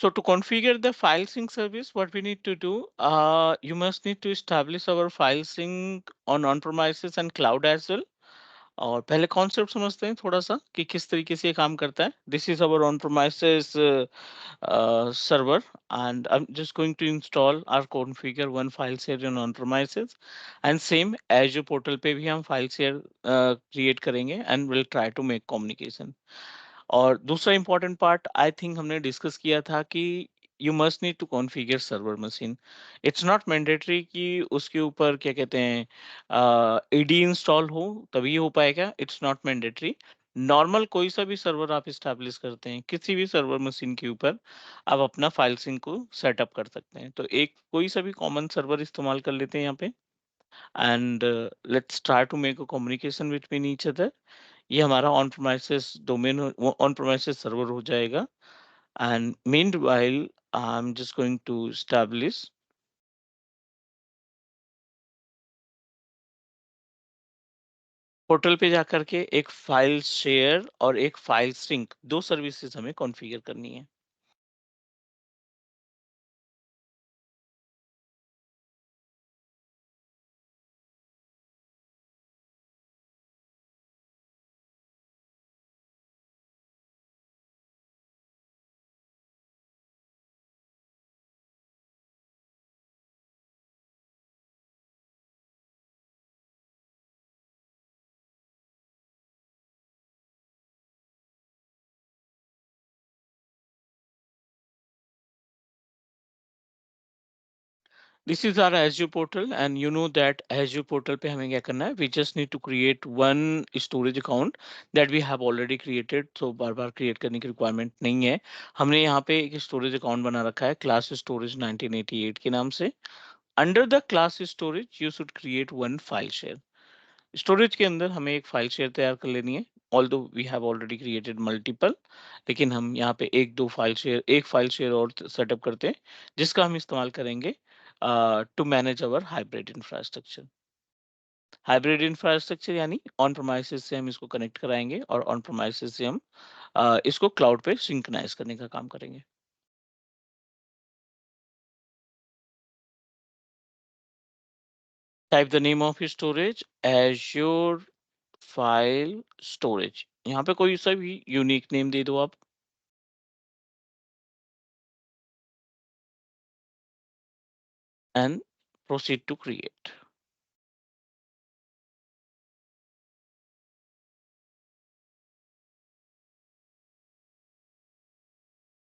So to configure the file sync service, what we need to do, you must need to establish our file sync on-premises and cloud as well. और पहले concept समझते हैं थोड़ा सा कि किस तरीके से ये काम करता है. This is our on premises server, and I'm just going to install or configure one file share in on premises, and same Azure portal पे भी हम file share create करेंगे and we'll try to make communication. और दूसरा important part I think हमने discuss किया था कि you must need to configure server machine. It's not mandatory कि उसके ऊपर क्या कहते हैं AD install हो तभी हो पाएगा. It's not mandatory. नॉर्मल कोई सा भी सर्वर आप स्टैब्लिश करते हैं किसी भी सर्वर मशीन के ऊपर आप अपना फाइल सिंक को सेटअप कर सकते हैं. तो एक कोई सा भी कॉमन सर्वर इस्तेमाल कर लेते हैं यहाँ पे, and let's try to make a communication between each other. ये हमारा on premises domain on premises server हो जाएगा. And meanwhile I am just going to establish portal पे जाकर के एक फाइल शेयर और एक फाइल सिंक, दो सर्विसेज हमें कॉन्फ़िगर करनी है. This is our Azure portal, and you know that Azure portal पे हमें क्या करना है. We just need to create one storage account that we have already created. So bar bar create करने की requirement नहीं है. हमने यहाँ पे एक storage account बना रखा है class storage 1988 के नाम से. Under the class storage you should create one file share. Storage के अंदर हमें एक फाइल शेयर तैयार कर लेनी है. Although we have already created multiple, लेकिन हम यहाँ पे एक फाइल शेयर और सेटअप करते हैं जिसका हम इस्तेमाल करेंगे to manage our hybrid infrastructure. Hybrid infrastructure यानी ऑन प्रोमाइसेस से हम इसको कनेक्ट कराएंगे और ऑन प्रोमाइसेस से हम इसको क्लाउड पे सिंक्रोनाइज करने का काम करेंगे. Type the name of storage azure file storage. यहाँ पे कोई सा भी यूनिक नेम दे दो आप. And proceed to create.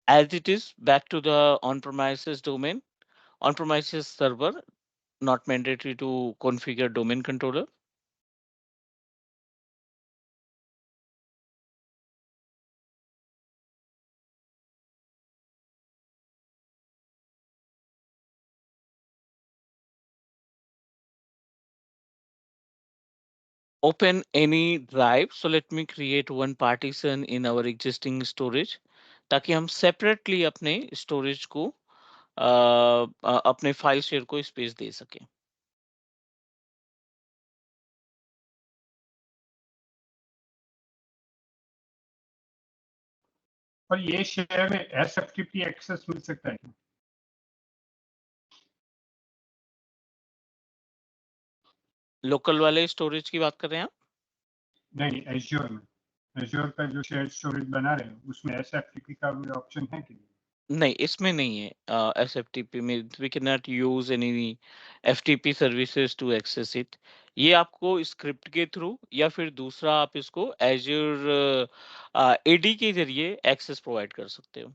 As it is back to the on-premises domain, on-premises server, not mandatory to configure domain controller. Open any drive. So let me create one partition in our existing storage ताकि हम separately अपने storage को अपने file share को space दे सकें. और ये share में एसएफटीपी एक्सेस मिल सकता है? लोकल वाले स्टोरेज की बात कर रहे हैं आप? नहीं, एज्योर में, एज्योर का जो शेयर स्टोरेज बना रहे हैं उसमें एसएफटीपी का भी ऑप्शन है कि नहीं? नहीं, इसमें नहीं है. एसएफटीपी में we can not use any FTP services to access it. ये आपको स्क्रिप्ट के थ्रू या फिर दूसरा आप इसको एज्योर एडी के जरिए एक्सेस प्रोवाइड कर सकते हो.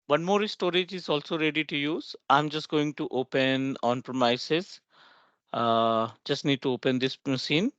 One more storage is also ready to use. I'm just going to open on premises. Just need to open this machine.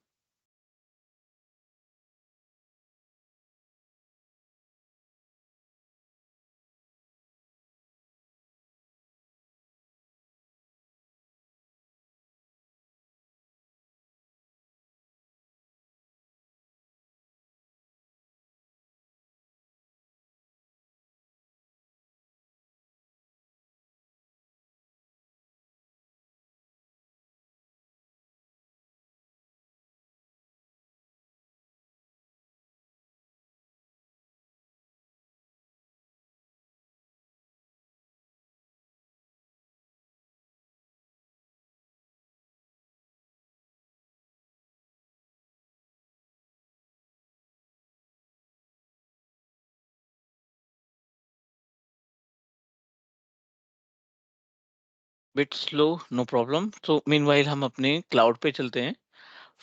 Bit slow, no problem. तो मीनवाइल हम अपने क्लाउड पे चलते हैं।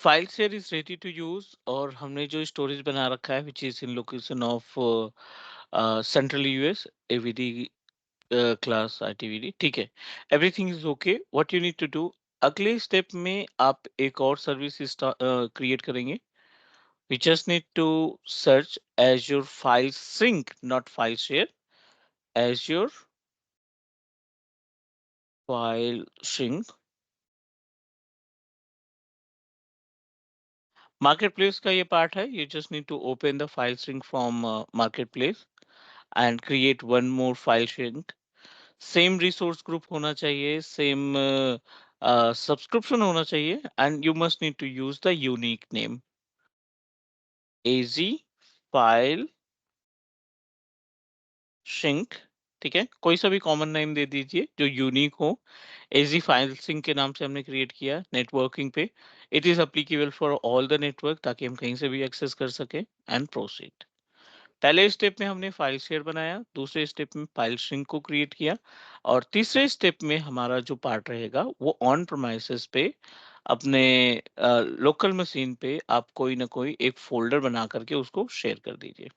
File share is ready to use, और हमने जो storage बना रखा है which is in location of central US AVD class ITVD, ठीक है। Everything is okay. What you need to do, अगले स्टेप में आप एक और सर्विस क्रिएट करेंगे। We just need to search Azure file sync, not file share, azure file sync. Marketplace का ये पार्ट है, you just need to open the file sync from marketplace and create one more file sync. Same resource group होना चाहिए, same subscription होना चाहिए, and you must need to use the unique name AZ file sync, ठीक है। कोई सा भी common name दे दीजिए जो यूनिक हो। एजी फाइल सिंक के नाम से हमने क्रिएट किया नेटवर्किंग पे। It is applicable for all the network, ताकि हम कहीं से भी एक्सेस कर सके। And proceed. पहले स्टेप में हमने फाइल शेयर बनाया, दूसरे स्टेप में फाइल सिंक को क्रिएट किया, और तीसरे स्टेप में हमारा जो पार्ट रहेगा वो ऑन प्रोमाइसेस पे अपने लोकल मशीन पे आप कोई ना कोई एक फोल्डर बना करके उसको शेयर कर दीजिए।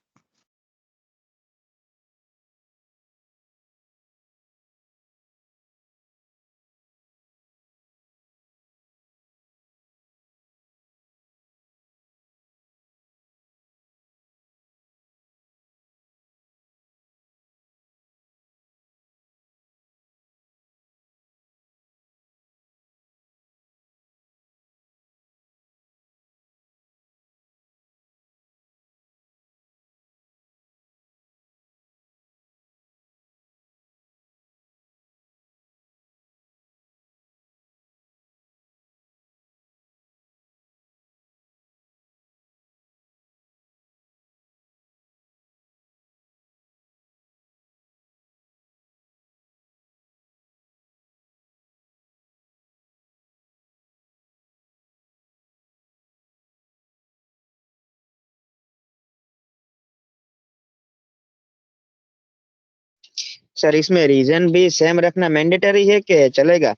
सर इसमें रीजन भी सेम रखना मैंडेटरी है कि चलेगा?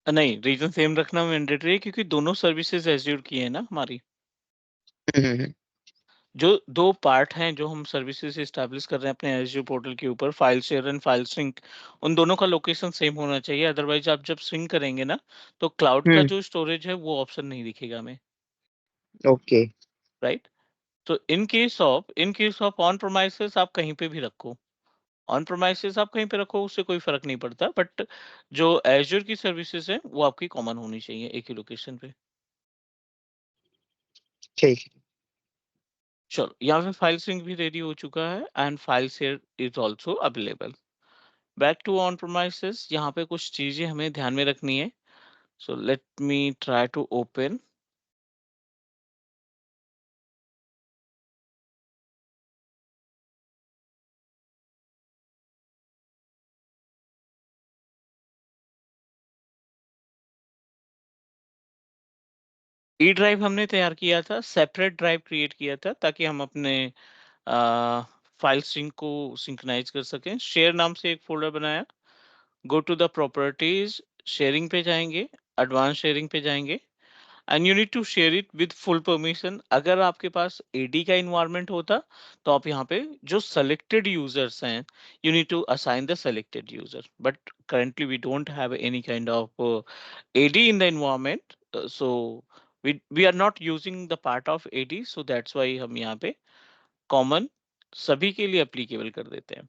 नहीं, रीजन सेम रखना मैंडेटरी है, क्योंकि दोनों सर्विसेज एज्योर की है ना हमारी। हम्म। जो दो पार्ट हैं जो हम सर्विसेज एस्टैब्लिश कर रहे हैं अपने एजूर पोर्टल के ऊपर, file share and file sync, उन दोनों का लोकेशन सेम होना चाहिए। अदरवाइज आप जब सिंक करेंगे ना, तो क्लाउड का हम्म। जो स्टोरेज है वो ऑप्शन नहीं दिखेगा हमें, ओके। राइट। तो इन केस ऑफ ऑन प्रोमाइसेस आप कहीं पे भी रखो, ऑन प्रोमाइसेस आप कहीं पे रखो, उससे कोई फर्क नहीं पड़ता, बट जो एजूर की सर्विसेज है वो आपकी कॉमन होनी चाहिए एक ही लोकेशन पे। ठीक है। चलो, यहाँ पे फाइल सिंक भी रेडी हो चुका है and file share is also available. Back to on premises, यहाँ पे कुछ चीजें हमें ध्यान में रखनी है। So let me try to open. E drive हमने तैयार किया था, सेपरेट ड्राइव क्रिएट किया था, ताकि हम अपने फाइल सिंक को सिंक्रोनाइज कर सकें। शेयर नाम से एक फोल्डर बनाया। Go to the properties, sharing पे जाएंगे, एडवांस शेयरिंग पे जाएंगे, and you need to share it with full permission. अगर आपके पास एडी का इन्वायरमेंट होता, तो आप यहाँ पे जो सेलेक्टेड यूजर्स हैं, you need to assign the selected user, but currently we don't have any kind of AD in the environment, so we are not using the part of AD, so that's why हम यहाँ पे common सभी के लिए applicable कर देते हैं।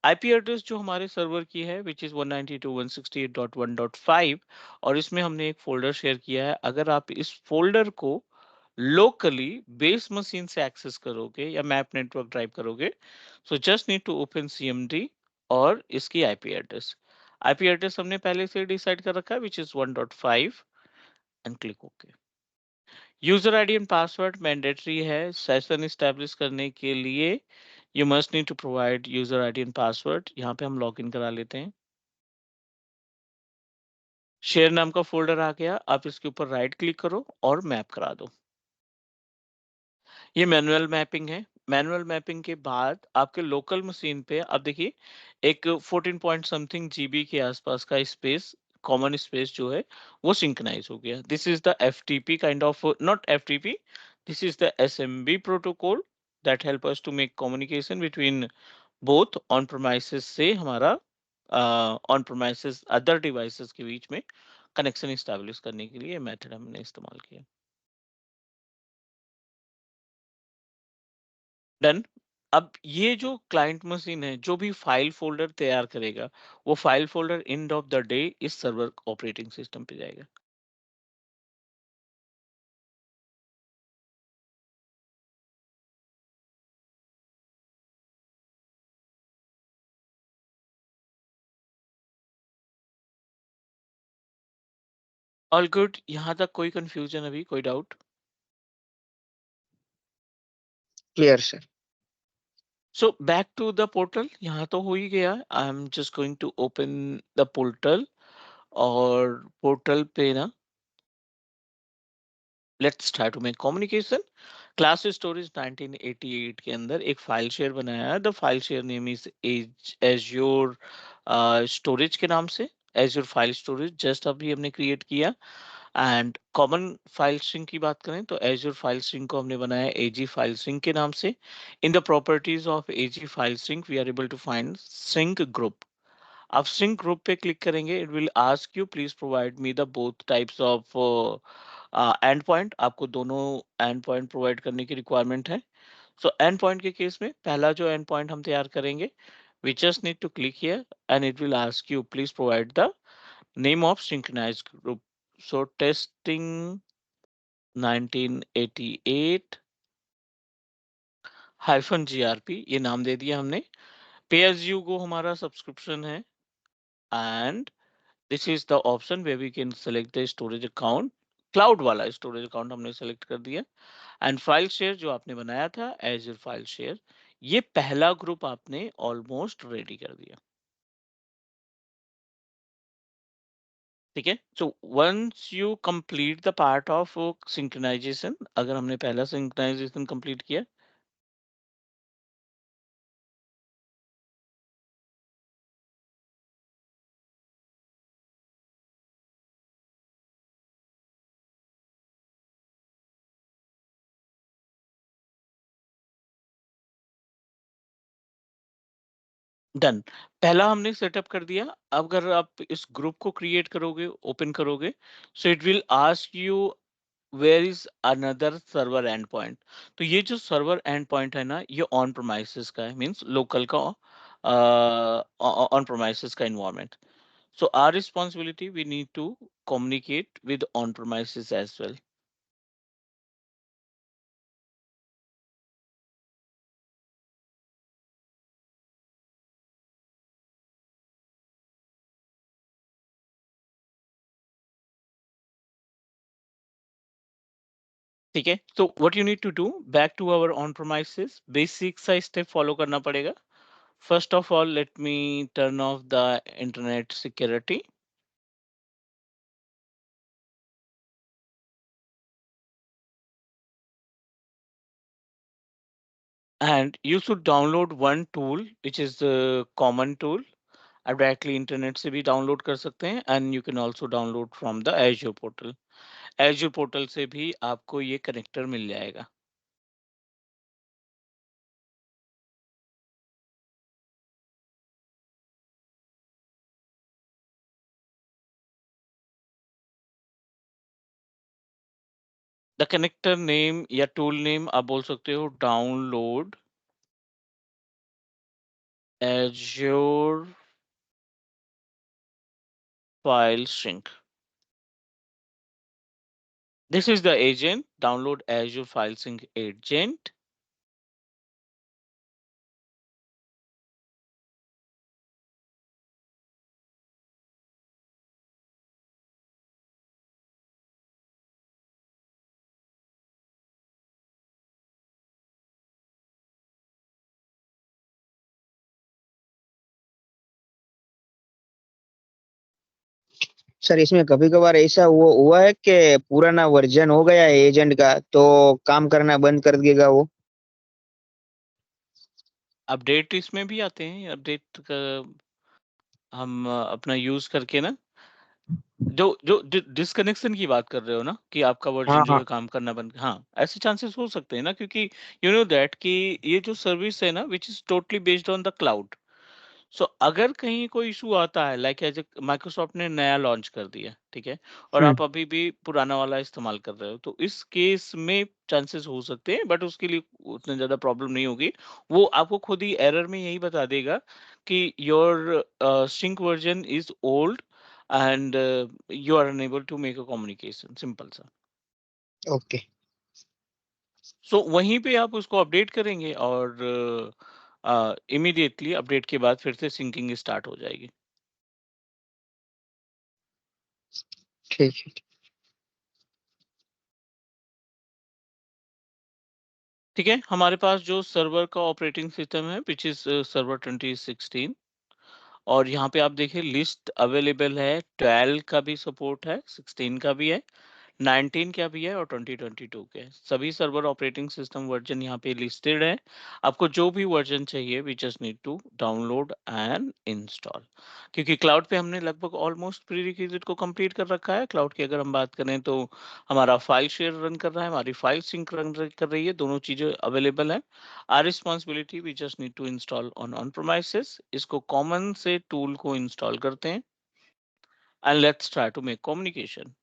IP address जो हमारे सर्वर की है विच इज 192.168.1.5, और इसमें हमने एक फोल्डर शेयर किया है। अगर आप इस फोल्डर को लोकली बेस मशीन से एक्सेस करोगे या मैप नेटवर्क ड्राइव करोगे, so just need to open CMD और इसकी आईपी एड्रेस। आईपी एड्रेस हमने पहले से डिसाइड कर रखा है which is 1.5, and click okay. User ID and password mandatory है सेशन एस्टेब्लिश करने के लिए। You must need to provide user ID and password. यहाँ पे हम लॉग इन करा लेते हैं। शेयर नाम का फोल्डर आ गया, आप इसके ऊपर राइट क्लिक करो और मैप करा दो। ये मैनुअल मैपिंग है। मैनुअल मैपिंग के बाद आपके लोकल मशीन पे आप देखिए एक 14 पॉइंट समथिंग जीबी के आसपास का स्पेस कॉमन स्पेस जो है वो सिंक्रोनाइज हो गया. This is the FTP kind of, not FTP, this is the SMB protocol that help us to make communication between both on premises से हमारा ऑन प्रोमाइसेस अदर डिवाइसेस के बीच में कनेक्शन इस्टेब्लिश करने के लिए मेथड हमने इस्तेमाल किया. डन. अब ये जो क्लाइंट मशीन है जो भी फाइल फोल्डर तैयार करेगा वो file folder end of the day इस सर्वर ऑपरेटिंग सिस्टम पे जाएगा. All good. यहाँ तक कोई कंफ्यूजन, अभी कोई doubt? Clear sir. So back to the portal. यहाँ तो हो ही गया. I am just going to open the portal. और पोर्टल पे ना let's try to make communication. Class storage 1988 के अंदर एक फाइल शेयर बनाया है. The file share name is azure storage के नाम से. एज्योर फाइल स्टोरेज जस्ट अभी हमने क्रिएट किया. एंड कॉमन फाइल स्ट्रिंग की बात करें तो एज्योर फाइल स्ट्रिंग को हमने बनाया AG फाइल स्ट्रिंग के नाम से. In the properties of AG file string we are able to find sync group. आप सिंक ग्रुप पे क्लिक करेंगे, it will ask you please provide me the both types of end point. आपको दोनों end point provide करने की requirement है. So end point के case में पहला जो एंड पॉइंट हम तैयार करेंगे, we just need to click here and it will ask you please provide the name of synchronized group. So testing 1988 -grp ये नाम दे दिया हमने. पे एज यू गो हमारा सब्सक्रिप्शन है. And this is the option where we can select the storage account. Cloud वाला storage account हमने सेलेक्ट कर दिया. एंड फाइल शेयर जो आपने बनाया था एज योर फाइल शेयर, ये पहला ग्रुप आपने ऑलमोस्ट रेडी कर दिया. ठीक है. So once you complete the part of synchronization, अगर हमने पहला सिंक्रोनाइजेशन कंप्लीट किया, डन. पहला हमने सेटअप कर दिया. अब अगर आप इस ग्रुप को क्रिएट करोगे, ओपन करोगे, so it will ask you where is another server end point. तो ये जो सर्वर एंड पॉइंट है ना, ये ऑन प्रोमाइसेस का है, मींस लोकल का ऑन प्रोमाइसेस का environment. So our responsibility, we need to communicate with on-premises as well. ठीक है. So what you need to do, back to our on-premises, basic सा step follow करना पड़ेगा. First of all, let me turn off the internet security. And you should download one tool, which is the common tool. आप directly internet से भी download कर सकते हैं. And you can also download from the Azure portal. Azure portal से भी आपको ये कनेक्टर मिल जाएगा. द कनेक्टर नेम या टूल नेम आप बोल सकते हो download Azure file sync. This is the agent. Download Azure file sync agent. Sir इसमें कभी कभार ऐसा हुआ है कि पुराना वर्जन हो गया है एजेंट का तो काम करना बंद कर देगा वो. अपडेट इसमें भी आते हैं. अपडेट का हम अपना यूज करके ना जो जो डिस्कनेक्शन की बात कर रहे हो ना कि आपका हाँ वर्जन जो हाँ। है काम करना बंद, हाँ ऐसे चांसेस हो सकते हैं ना, क्योंकि यू नो दैट कि ये जो सर्विस है ना which is totally based on the cloud. So अगर कहीं कोई इशू आता है, लाइक एज माइक्रोसॉफ्ट ने नया लॉन्च कर दिया, ठीक है, और हम्म। आप अभी भी पुराना वाला इस्तेमाल कर रहे हो, तो इस केस में चांसेस हो सकते हैं, बट उसके लिए उतने ज्यादा प्रॉब्लम नहीं होगी। वो आपको खुद ही एरर में यही बता देगा कि your sync version is old and you are unable to make a communication, simple सा। ओके। सो वहीं पे आप उसको अपडेट करेंगे और इमीडिएटली अपडेट के बाद फिर से सिंकिंग स्टार्ट हो जाएगी। ठीक है। ठीक है, हमारे पास जो सर्वर का ऑपरेटिंग सिस्टम है विच इज सर्वर 2016, और यहाँ पे आप देखिए लिस्ट अवेलेबल है, 12 का भी सपोर्ट है, 16 का भी है, 19 का भी है और 2022 के हैं। सभी सर्वर ऑपरेटिंग सिस्टम वर्जन यहाँ पे लिस्टेड है। आपको जो भी वर्जन चाहिए we just need to download and install, क्योंकि क्लाउड पे हमने लगभग ऑलमोस्ट प्री रिक्विजिट को कंप्लीट कर रखा है। क्लाउड की अगर हम बात करें तो हमारा फाइल शेयर रन कर रहा है, हमारी फाइल सिंक रन कर रही है, दोनों चीजें अवेलेबल है। Our responsibility we just need to install on premises. इसको कॉमन से टूल को इंस्टॉल करते हैं and let's try to make communication.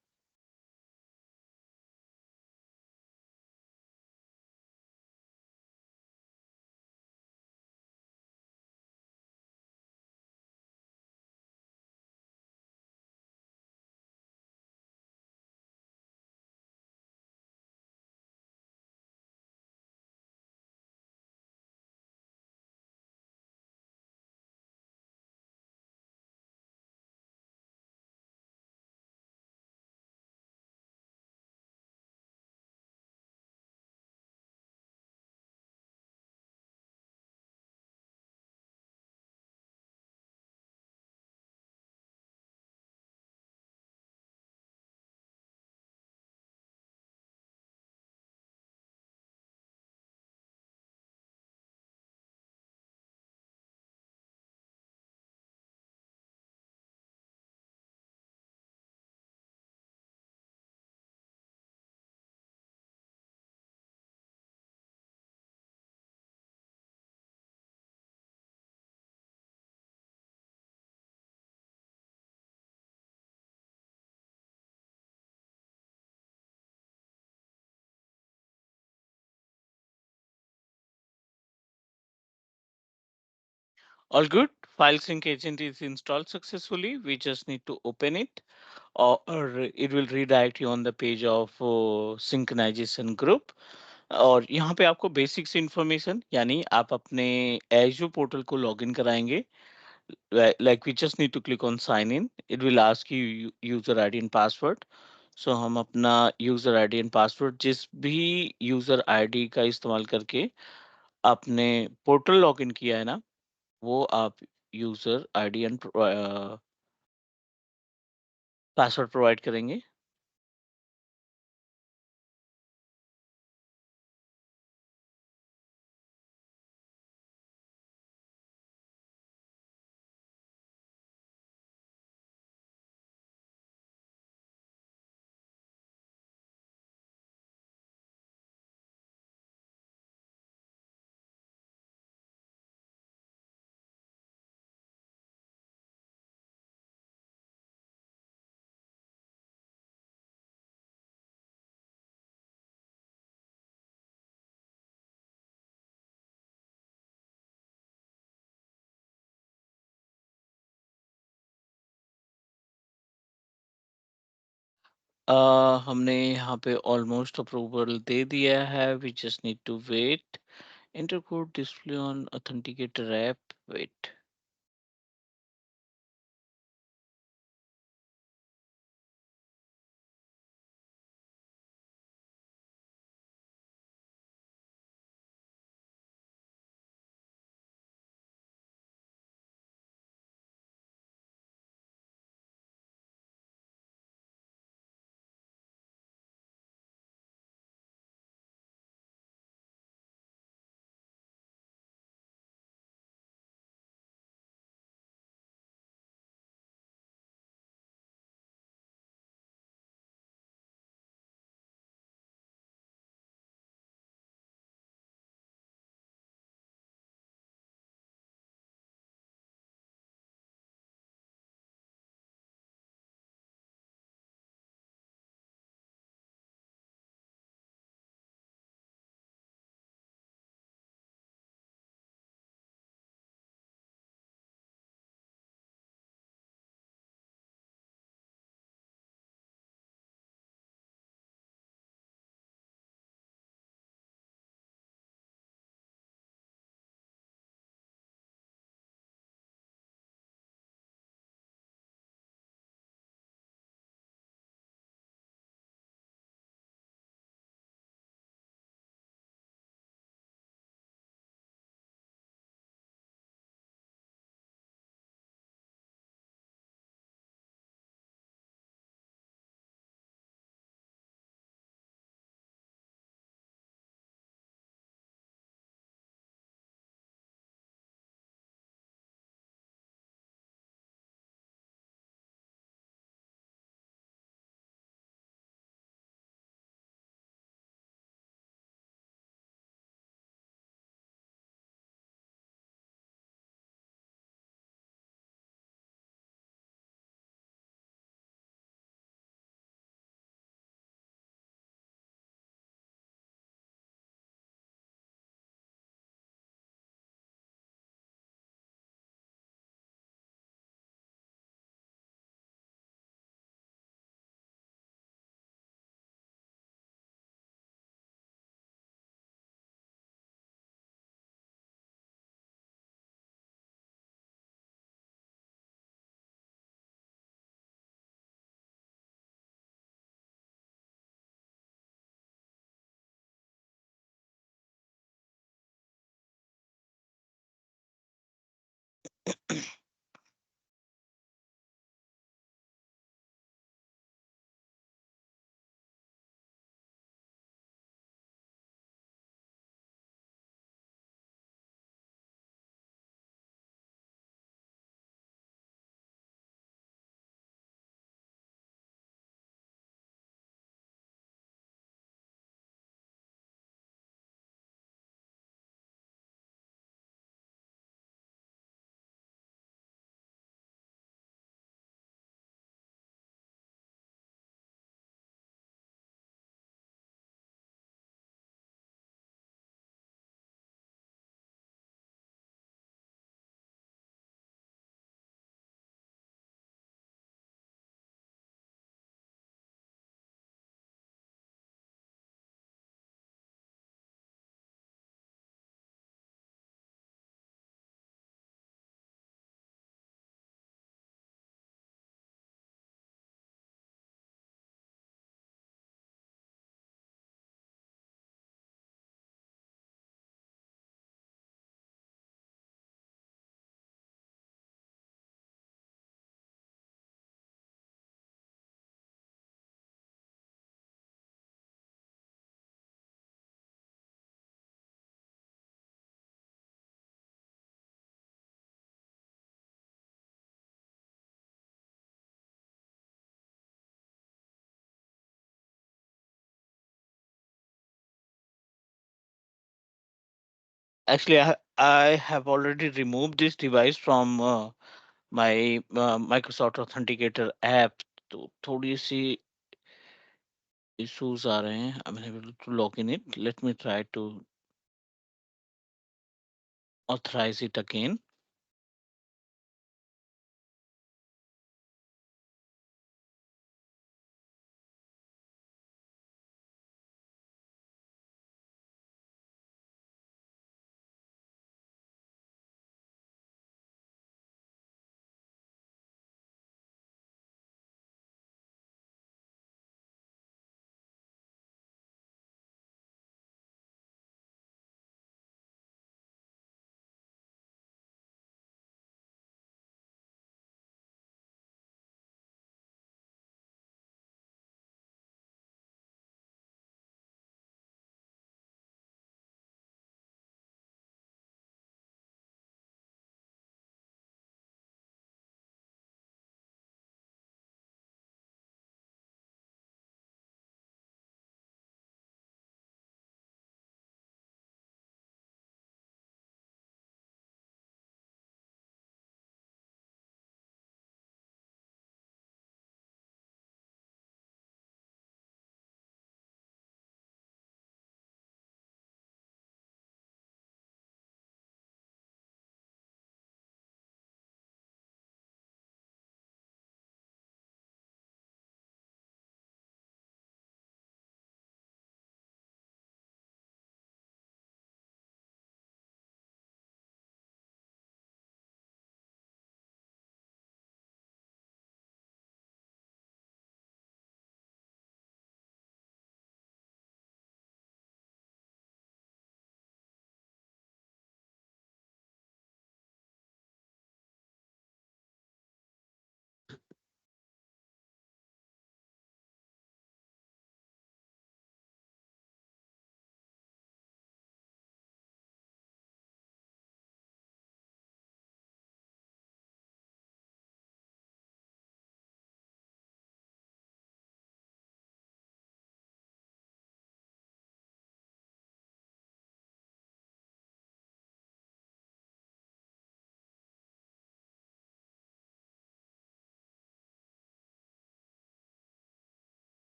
All good. File sync agent is installed successfully. We just need to open it, or it will redirect you on the page of synchronization group. और यहाँ पे आपको basics information, यानी आप अपने Azure portal को login कराएंगे। Like we just need to click on sign in, it will ask you user ID and password. So हम अपना यूजर आईडी एंड पासवर्ड जिस भी यूजर आईडी का इस्तेमाल करके आपने पोर्टल लॉगिन किया है ना, वो आप user ID and password provide करेंगे। हमने यहाँ पे ऑलमोस्ट अप्रूवल दे दिया है, we just need to wait. Enter code display on authenticator app, wait. Actually, I have already removed this device from my Microsoft Authenticator app. तो थोड़ी सी issues आ रहे हैं. I'm unable to log in it. Let me try to authorize it again.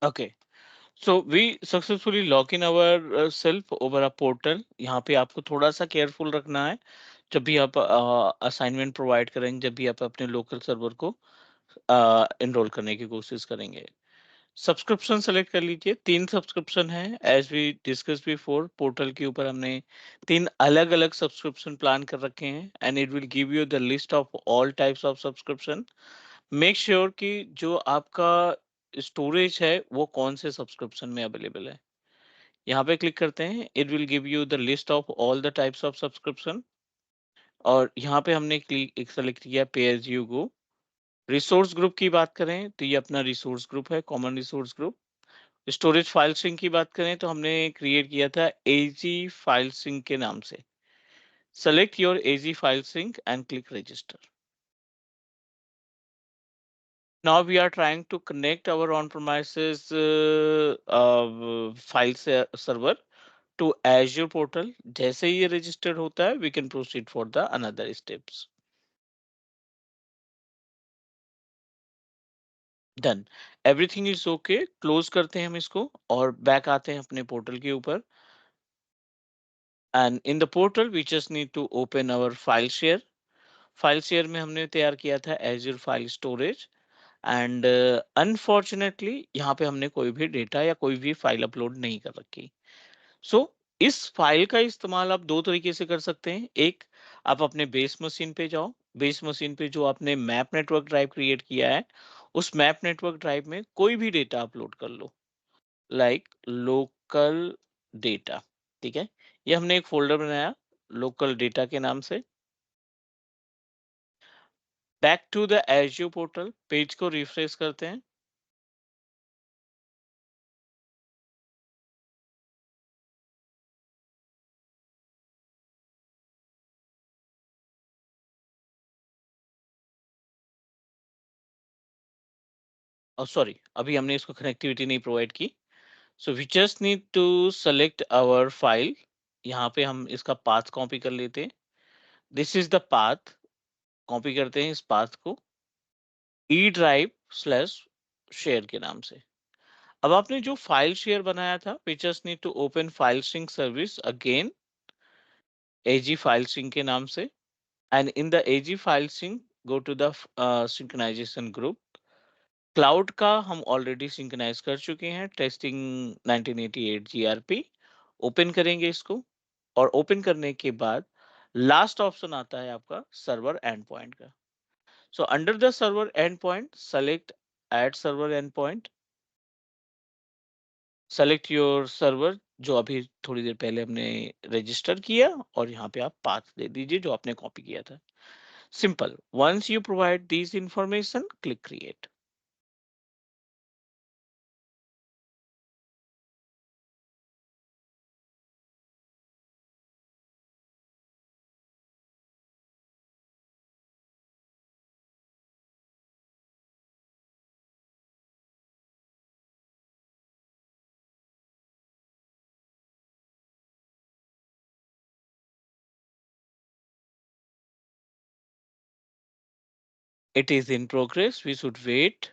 Okay. So we successfully log in our self over a portal. यहाँ पे आपको थोड़ा सा careful रखना है जब भी आप असाइनमेंट प्रोवाइड करेंगे, जब भी आप अपने लोकल सर्वर को एनरोल करने की कोशिश करेंगे। सब्सक्रिप्शन सेलेक्ट कर लीजिए। 3 सब्सक्रिप्शन है as we discuss before. Portal के ऊपर हमने 3 अलग-अलग सब्सक्रिप्शन प्लान कर रखे हैं and it will give you the list of all types of subscription. Make sure कि जो आपका स्टोरेज है वो कौन से सब्सक्रिप्शन में अवेलेबल है। यहाँ पे क्लिक करते हैं, it will give you the list of all the types of subscription और यहाँ पे हमने क्लिक सेलेक्ट किया pay as you go. Resource group की बात करें तो ये अपना रिसोर्स ग्रुप है, common resource group. Storage file sync की बात करें तो हमने क्रिएट किया था एजी फाइल सिंक के नाम से। Select your AG file sync and click register. Now we are trying to connect our on-premises file server to Azure portal. जैसे ही ये registered होता है, we can proceed for the another steps. Done. Everything is okay. Close करते हैं हम इसको और back आते हैं अपने portal के ऊपर. And in the portal, we just need to open our file share. File share में हमने तैयार किया था Azure File Storage. And unfortunately यहाँ पे हमने कोई भी डेटा या कोई भी फाइल अपलोड नहीं कर रखी। सो इस फाइल का इस्तेमाल आप दो तरीके से कर सकते हैं। एक, आप अपने बेस मशीन पे जाओ, बेस मशीन पे जो आपने मैप नेटवर्क ड्राइव क्रिएट किया है उस मैप नेटवर्क ड्राइव में कोई भी डेटा अपलोड कर लो, लाइक लोकल डेटा। ठीक है, ये हमने एक फोल्डर बनाया लोकल डेटा के नाम से। Back to the Azure portal, page को रिफ्रेश करते हैं। सॉरी, अभी हमने इसको कनेक्टिविटी नहीं प्रोवाइड की। So we just need to select our file. यहाँ पे हम इसका पाथ कॉपी कर लेते हैं। This is the path. Copy करते हैं इस पाथ को ई ड्राइव स्लैश शेयर के नाम से। अब आपने जो फाइल शेयर बनाया था, we just need to open file sync service again AG file sync के नाम से and in the AG file sync go to the synchronization group. Cloud का हम ऑलरेडी सिंक्रोनाइज कर चुके हैं, टेस्टिंग 1988 जीआरपी। ओपन करेंगे इसको और ओपन करने के बाद लास्ट ऑप्शन आता है आपका सर्वर एंड पॉइंट का। So under the server end point select add server end point. Select your server जो अभी थोड़ी देर पहले हमने रजिस्टर किया और यहाँ पे आप पाथ दे दीजिए जो आपने कॉपी किया था। Simple. Once you provide this information, click create. It is in progress. We should wait.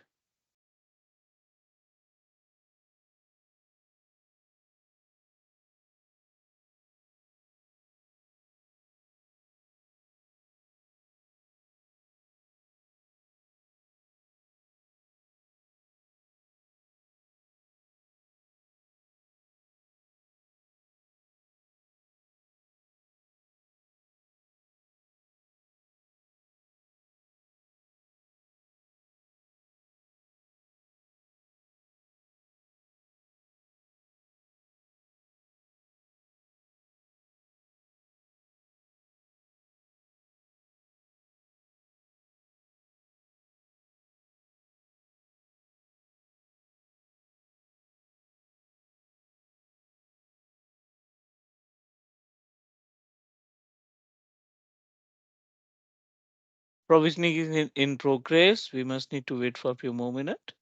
Provisioning is in progress. We must need to wait for a few more minutes.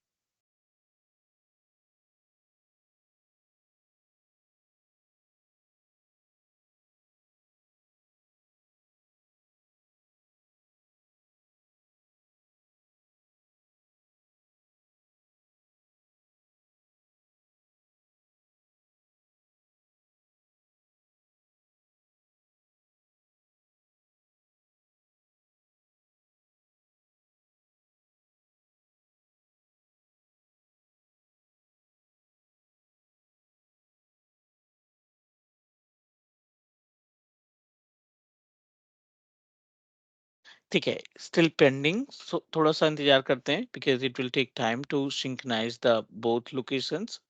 ठीक है, still pending, सो थोड़ा सा इंतजार करते हैं because it will take time to synchronize the both locations.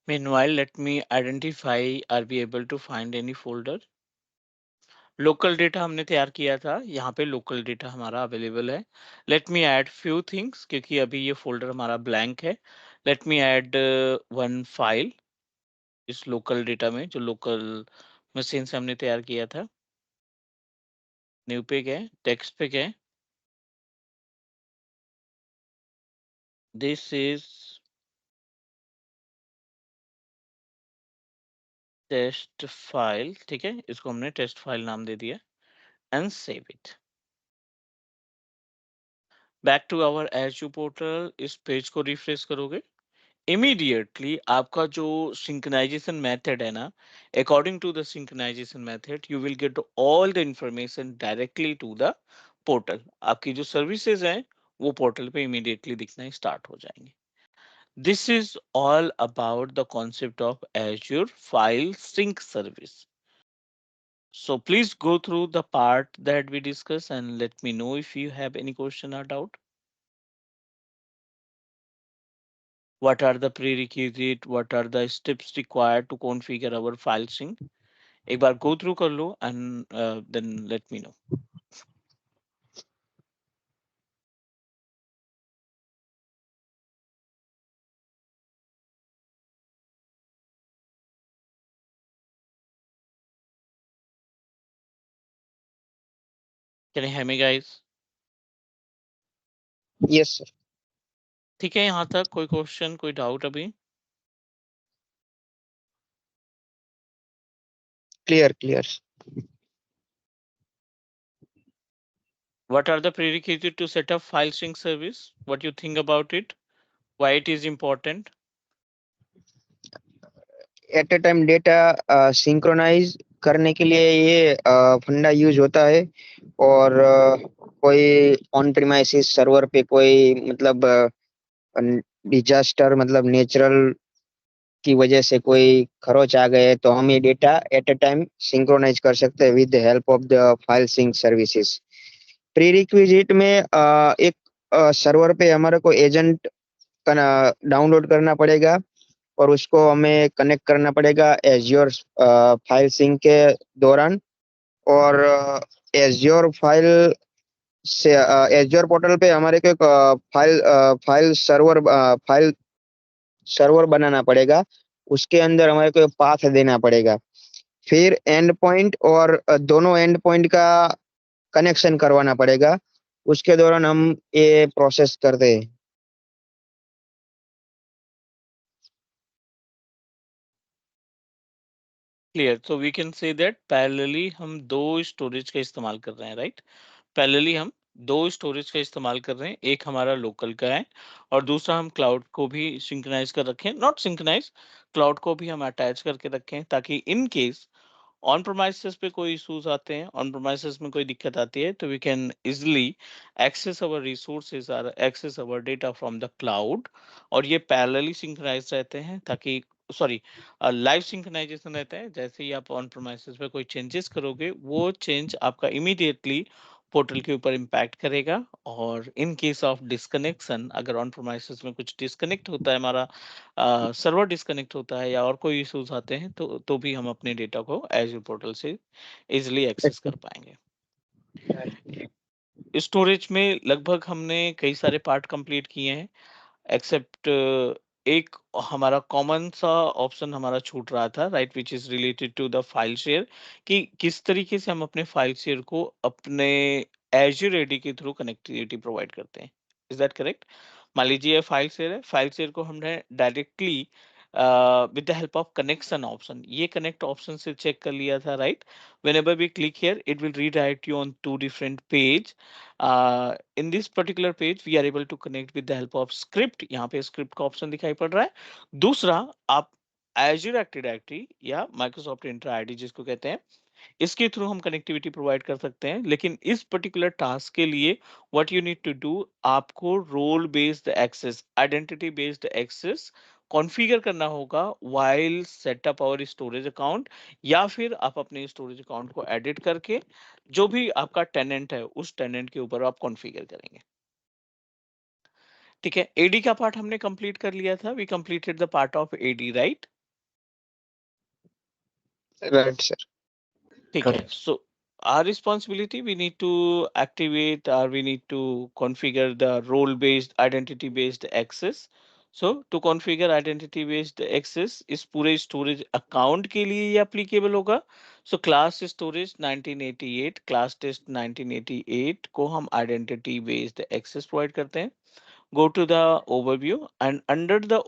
Meanwhile, let me identify, are we able to find any folder? Local data हमने तैयार किया था, यहाँ पे लोकल डेटा हमारा अवेलेबल है। Let me add few things क्योंकि अभी ये फोल्डर हमारा ब्लैंक है। Let me add one file इस लोकल डेटा में जो लोकल मशीन से हमने तैयार किया था। न्यू पे गए, टेक्स्ट पे गए, दिस इज टेस्ट फाइल, ठीक है, इसको हमने टेस्ट फाइल नाम दे दिया and save it. Back to our Azure portal, इस पेज को रिफ्रेश करोगे, इमीडिएटली आपका जो सिंक्रोनाइजेशन मेथड है ना, according to the synchronization method you will get all the information directly to the portal. आपकी जो सर्विसेज हैं वो पोर्टल पे इमीडिएटली दिखना स्टार्ट हो जाएंगे। This is all about the concept of Azure file sync service. So please go through the part that we discussed and let me know if you have any question or doubt. What are the prerequisite? What are the steps required to configure our file sync? एक बार go through कर लो and then let me know. Can you hear me guys? Yes sir. ठीक है, यहाँ तक कोई question, कोई doubt अभी? Clear clear. What are the prerequisite to set up file sync service? What you think about it? Why it is important? At a time data synchronize करने के लिए ये फंडा यूज होता है। और कोई ऑन प्रीमाइसिस सर्वर पे कोई मतलब डिजास्टर मतलब नेचुरल की वजह से कोई खरोच आ गए तो हम ये data at a time synchronize कर सकते हैं with the help of the file sync services. Prerequisite में एक सर्वर पे हमारे को एजेंट डाउनलोड करना पड़ेगा और उसको हमें कनेक्ट करना पड़ेगा एज्योर फाइल सिंक के दौरान। और एज्योर फाइल से एज्योर पोर्टल पे हमारे को एक फाइल सर्वर बनाना पड़ेगा। उसके अंदर हमारे को पाथ देना पड़ेगा। फिर एंड पॉइंट और दोनों एंड पॉइंट का कनेक्शन करवाना पड़ेगा। उसके दौरान हम ये प्रोसेस करते हैं। Clear. So we can say that parallelly हम दो स्टोरेज का इस्तेमाल कर रहे हैं, राइट? पैरेलली हम दो स्टोरेज का इस्तेमाल कर रहे हैं, एक हमारा लोकल का है और दूसरा हम क्लाउड को भी सिंक्रोनाइज कर रखें, नॉट सिंक्रोनाइज, क्लाउड को भी हम अटैच करके रखें ताकि इन केस ऑन प्रोमाइसेस पे कोई इश्यूज आते हैं, ऑन प्रोमाइसेस में कोई दिक्कत आती है तो we can easily access our resources और access our data from the cloud. और ये पैरेलली सिंक्रोनाइज रहते हैं ताकि, सॉरी, लाइव सिंक्रोनाइजेशन रहता है। जैसे ही आप ऑन प्रोमाइसेस पे कोई चेंजेस करोगे वो चेंज आपका इमीडिएटली पोर्टल के ऊपर इम्पैक्ट करेगा। और इन केस ऑफ डिस्कनेक्शन, अगर ऑन प्रोमाइसेस में कुछ डिस्कनेक्ट होता है, हमारा सर्वर डिस्कनेक्ट होता है या और कोई इश्यूज आते हैं तो भी हम अपने डेटा को एज़्योर पोर्टल से इजीली एक्सेस कर पाएंगे। स्टोरेज में लगभग हमने कई सारे पार्ट कंप्लीट किए हैं। एक्सेप्ट एक हमारा कॉमन सा ऑप्शन हमारा छूट रहा था, right, which is related to the file share, कि किस तरीके से हम अपने फाइल शेयर को अपने एज्योर एडी के थ्रू कनेक्टिविटी प्रोवाइड करते हैं। Is that correct? मान लीजिए ये फाइल शेयर है, फाइल शेयर को हमने directly with the help of connection option, ये connect option से check कर लिया था, right? Whenever we click here, it will redirect you on two different page. In this particular page, we are able to connect with the help of script. यहाँ पे script का option दिखाई पड़ रहा है। दूसरा, आप Azure Active Directory या Microsoft Entra ID जिसको कहते हैं, इसके थ्रू हम कनेक्टिविटी प्रोवाइड कर सकते हैं। लेकिन इस पर्टिकुलर टास्क के लिए what you need to do, आपको role based access, identity based access configure करना होगा while setup our storage account, या फिर आप अपने स्टोरेज अकाउंट को एडिट करके जो भी आपका टेनेंट है उस टेनेंट के ऊपर आप कॉन्फ़िगर करेंगे। ठीक है, एडी का पार्ट हमने कंप्लीट कर लिया था, we completed the part of AD, right? Right sir. ठीक है, so our responsibility, we need to activate or we need to configure the role based identity based access. So to configure identity based access इस पूरे storage account के लिए ये applicable होगा। So class storage 1988 class test 1988 को हम identity based access provide करते हैं। Go to the overview, and under the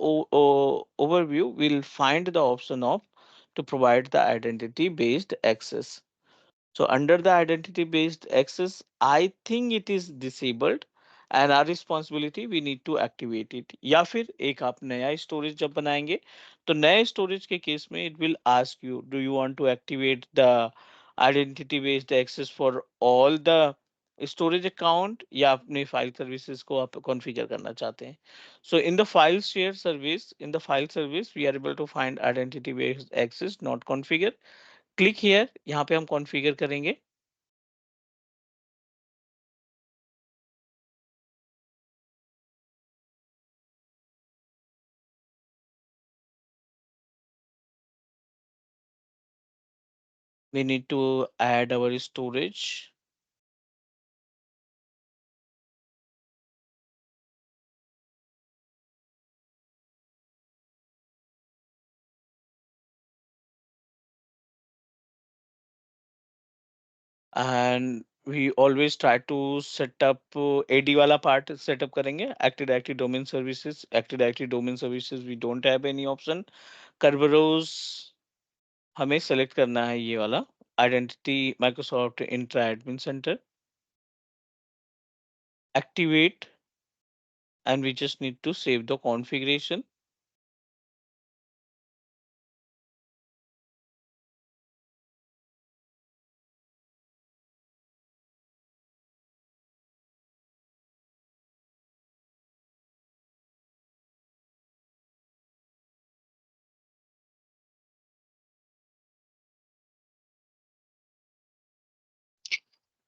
overview we'll find the option of to provide the identity based access. So under the identity based access, I think it is disabled and our responsibility, we need to activate it. या फिर एक आप नया storage जब बनाएंगे तो नए storage के केस में it will ask you, do you want to activate the identity based access for all the storage account या अपने file services को आप configure करना चाहते हैं? So in the file share service, in the file service, we are able to find identity based access not configure. Click here, यहाँ पे हम कॉन्फ़िगर करेंगे। We need to add our storage। And we always try to set up AD वाला part setup करेंगे। Active directory domain services, active directory domain services we don't have any option. Kerberos हमें select करना है ये वाला identity Microsoft Entra admin center, activate, and we just need to save the configuration।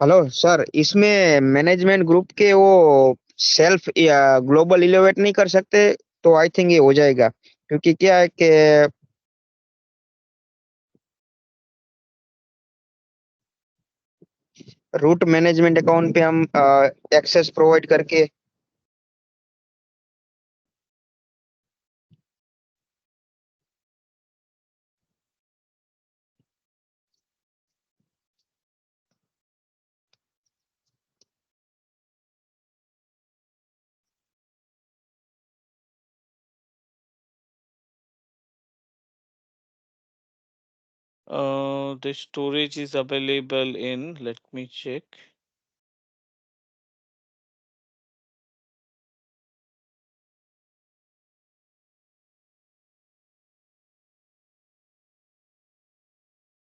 Hello sir, इसमें management group के वो self या global इलेवेट नहीं कर सकते? तो आई थिंक ये हो जाएगा, क्योंकि क्या है कि रूट मैनेजमेंट अकाउंट पे हम एक्सेस प्रोवाइड करके The storage is available in, let me check।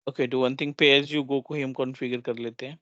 Okay, do one thing, pay as you go को ही हम कॉन्फ़िगर कर लेते हैं।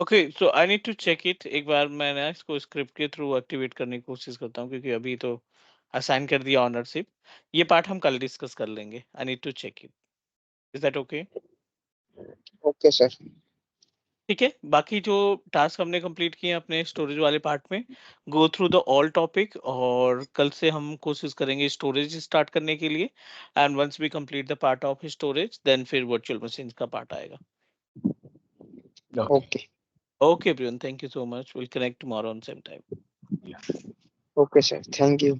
Okay, so I need to check it. एक बार मैं ना इसको स्क्रिप्ट के थ्रू एक्टिवेट करने की कोशिश करता हूँ, क्योंकि अभी तो असाइन कर दिया ऑनरशिप। ये पार्ट हम कल डिस्कस कर लेंगे। I need to check it. Is that okay? Okay sir. ठीक है, बाकी जो टास्क हमने कंप्लीट किए हैं अपने स्टोरेज वाले पार्ट में, go through the all topic, और कल से हम कोशिश करेंगे स्टोरेज स्टार्ट करने के लिए। And once we complete the part of storage, then फिर वर्चुअल मशीन का पार्ट आएगा। Okay okay Priyan, thank you so much. Will connect tomorrow on same time. Okay sir, thank you.